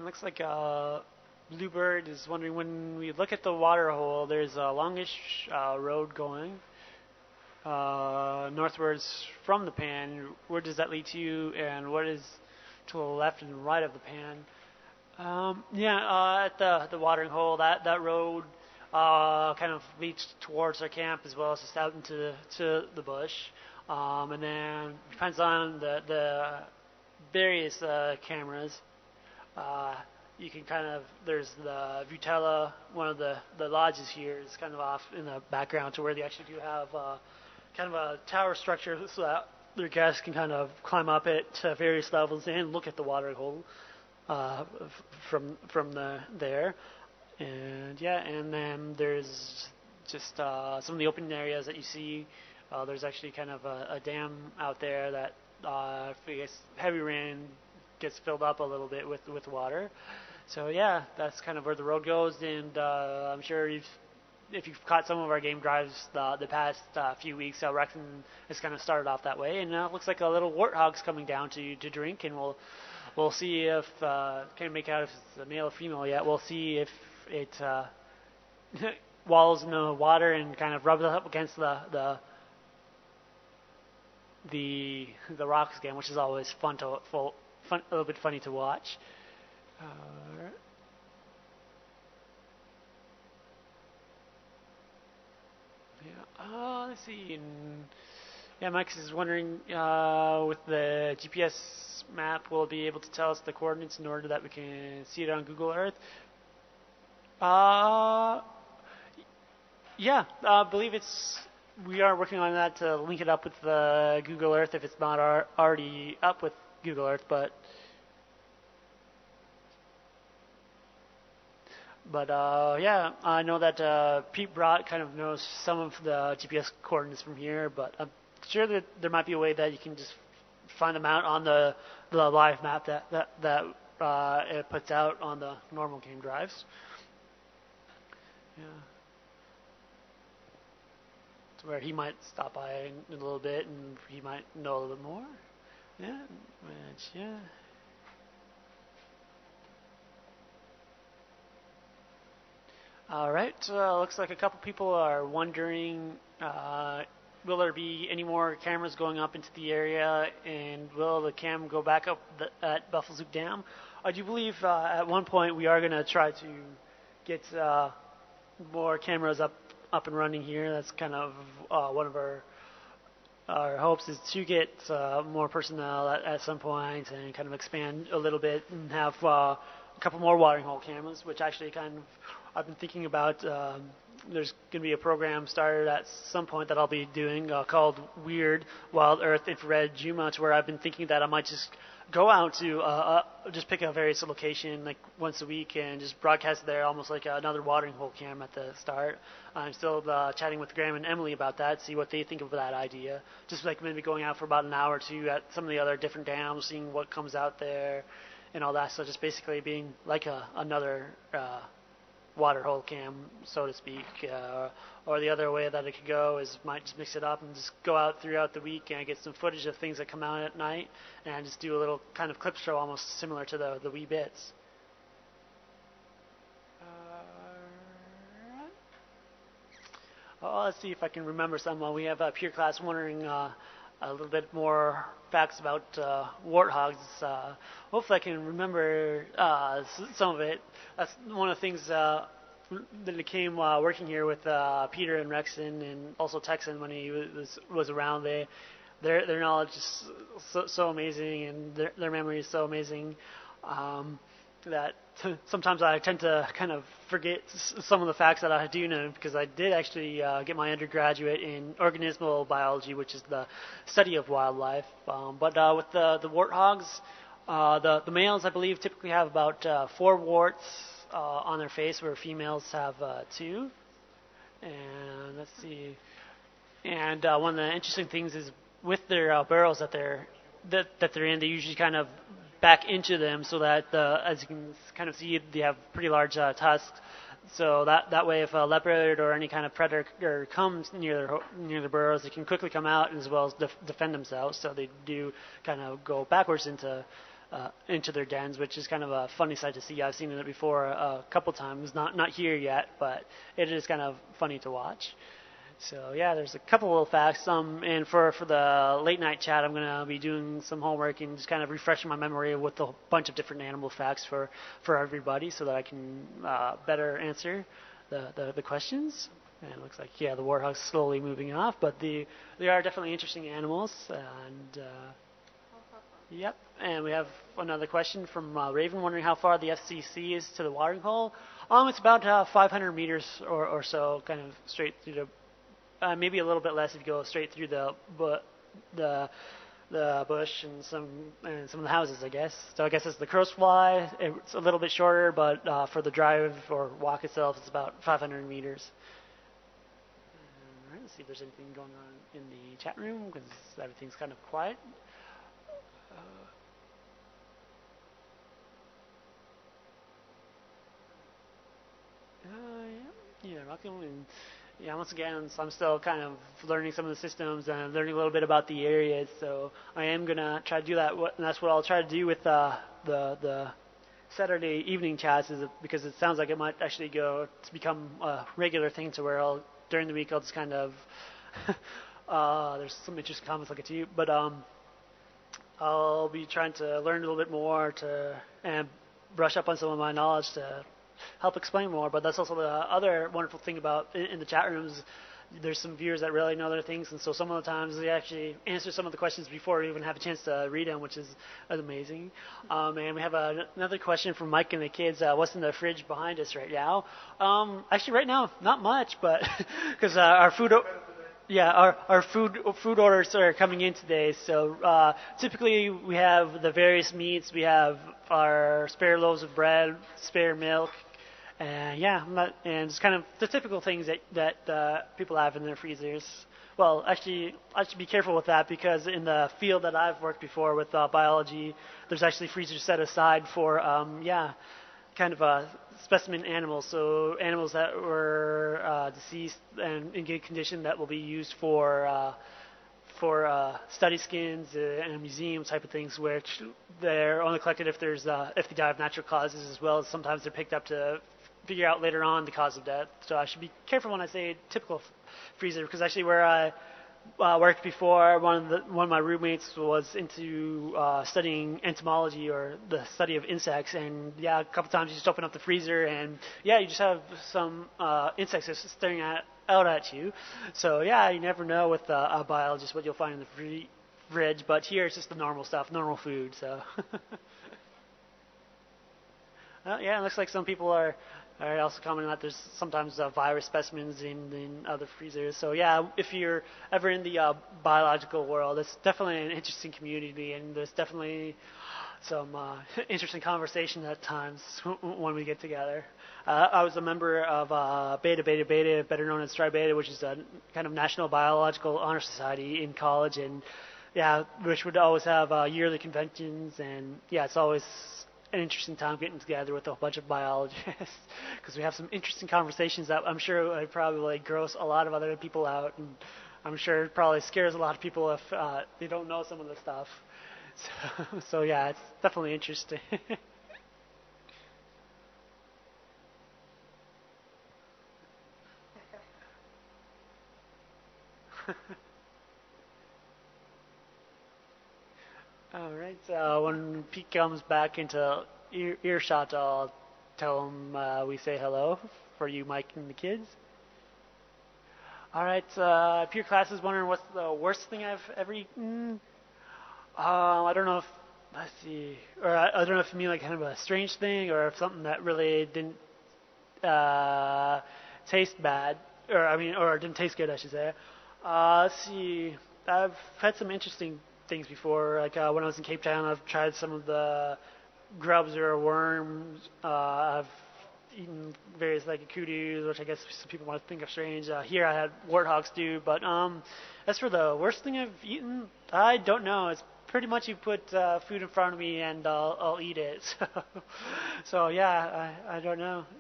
Looks like Bluebird is wondering when we look at the water hole, there's a longish road going northwards from the pan. Where does that lead to, and what is to the left and right of the pan? At the watering hole, that road kind of leads towards our camp as well as just out into the bush. And then depends on the various cameras. Uh, you can kind of there's the Vutela, one of the lodges here is kind of off in the background to where they actually do have kind of a tower structure so that their guests can kind of climb up it to various levels and look at the watering hole uh, from there. And then there's just some of the open areas that you see. There's actually kind of a dam out there that if it gets heavy rain gets filled up a little bit with water. So yeah, that's kind of where the road goes, and I'm sure if you've caught some of our game drives the past few weeks, Rexon has kind of started off that way, and it looks like a little warthog's coming down to drink, and we'll see if can't make out if it's a male or female yet. We'll see if it wallows in the water and kind of rubs up against the rocks again, which is always a little bit funny to watch. Uh, let's see. Mike is wondering with the GPS map, will it be able to tell us the coordinates in order that we can see it on Google Earth? Uh, I believe we are working on that to link it up with Google Earth if it's not already up with Google Earth, But I know that Pete Brott kind of knows some of the GPS coordinates from here, but I'm sure that there might be a way that you can just find them out on the live map that it puts out on the normal game drives. Yeah, to where he might stop by in a little bit and he might know a little bit more. Yeah, yeah. All right. Looks like a couple people are wondering, will there be any more cameras going up into the area, and will the cam go back up at Buffalo Zook Dam? I do believe at one point we are going to try to get more cameras up and running here. That's kind of one of our hopes is to get more personnel at some point and kind of expand a little bit and have a couple more watering hole cameras, which actually kind of I've been thinking about. There's going to be a program started at some point that I'll be doing called Weird Wild Earth Infrared Juma, where I've been thinking that I might just go out to just pick a various location like once a week and just broadcast there almost like another watering hole cam at the start. I'm still chatting with Graham and Emily about that, see what they think of that idea. Just like maybe going out for about an hour or two at some of the other different dams, seeing what comes out there and all that. So just basically being like another water hole cam, so to speak. Or the other way that it could go is might just mix it up and just go out throughout the week and get some footage of things that come out at night and just do a little kind of clip show almost similar to the wee bits. Let's see if I can remember some. We have Pure Class wondering a little bit more facts about warthogs. Hopefully I can remember some of it. That's one of the things that it came working here with Peter and Rexon and also Texan when he was around. Their knowledge is so amazing and their memory is so amazing that sometimes I tend to kind of forget some of the facts that I do know because I did actually get my undergraduate in organismal biology, which is the study of wildlife. But with the warthogs, the males, I believe, typically have about 4 warts on their face, where females have 2. And let's see. And one of the interesting things is with their burrows that they're in, they usually kind of back into them so that as you can kind of see, they have pretty large tusks. So that way, if a leopard or any kind of predator comes near the burrows, they can quickly come out as well as defend themselves. So they do kind of go backwards into into their dens, which is kind of a funny sight to see. I've seen it before a couple times, not here yet, but it is kind of funny to watch. So yeah, there's a couple little facts. And for the late night chat, I'm gonna be doing some homework and just kind of refreshing my memory with a bunch of different animal facts for everybody, so that I can better answer the questions. And it looks like the warthog's slowly moving off, but they are definitely interesting animals. And yep. And we have another question from Raven, wondering how far the FCC is to the watering hole. It's about 500 meters or so, kind of straight through the. Maybe a little bit less if you go straight through the the bush and some of the houses, I guess. So I guess as the crows fly, it's a little bit shorter, but for the drive or walk itself, it's about 500 meters. All right, let's see if there's anything going on in the chat room, because everything's kind of quiet. Yeah, welcome. And yeah, once again, so I'm still kind of learning some of the systems and learning a little bit about the areas. So I am gonna try to do that, and that's what I'll try to do with the Saturday evening chats, because it sounds like it might actually go to become a regular thing, to where during the week I'll just kind of there's some interesting comments I'll get to you, but I'll be trying to learn a little bit more and brush up on some of my knowledge to help explain more. But that's also the other wonderful thing about in the chat rooms. There's some viewers that really know their things, and so some of the times they actually answer some of the questions before we even have a chance to read them, which is amazing. And we have another question from Mike and the kids. What's in the fridge behind us right now? Actually, right now, not much, but because our food. Yeah, our food orders are coming in today. So typically we have the various meats. We have our spare loaves of bread, spare milk, and and it's kind of the typical things that people have in their freezers. Well, actually, I should be careful with that, because in the field that I've worked before with biology, there's actually freezers set aside for kind of specimen animals, so animals that were deceased and in good condition that will be used for study skins and museum type of things, which they're only collected if they die of natural causes, as well as sometimes they're picked up to figure out later on the cause of death. So I should be careful when I say typical freezer, because actually where I worked before, one of my roommates was into studying entomology, or the study of insects, and a couple times you just open up the freezer and you just have some insects just staring out at you. So you never know with a biologist what you'll find in the fridge, but here it's just the normal stuff, normal food. So it looks like some people are also commenting that there's sometimes virus specimens in other freezers. So if you're ever in the biological world, it's definitely an interesting community, and there's definitely some interesting conversation at times when we get together. I was a member of Beta Beta Beta, better known as Tri Beta, which is a kind of National Biological Honor Society in college, and which would always have yearly conventions, and it's always an interesting time getting together with a bunch of biologists, because we have some interesting conversations that I'm sure would probably gross a lot of other people out, and I'm sure it probably scares a lot of people if they don't know some of the stuff. So it's definitely interesting. All right. When Pete comes back into earshot, I'll tell him we say hello for you, Mike, and the kids. All right. If your class is wondering what's the worst thing I've ever eaten, I don't know if, let's see, or I don't know if you mean like kind of a strange thing, or if something that really didn't taste bad, or didn't taste good, I should say. Let's see. I've had some interesting things before. Like when I was in Cape Town, I've tried some of the grubs or worms. I've eaten various like koodoos, which I guess some people might think are strange. Here I had warthog stew, but as for the worst thing I've eaten, I don't know. It's pretty much you put food in front of me and I'll eat it. So I don't know.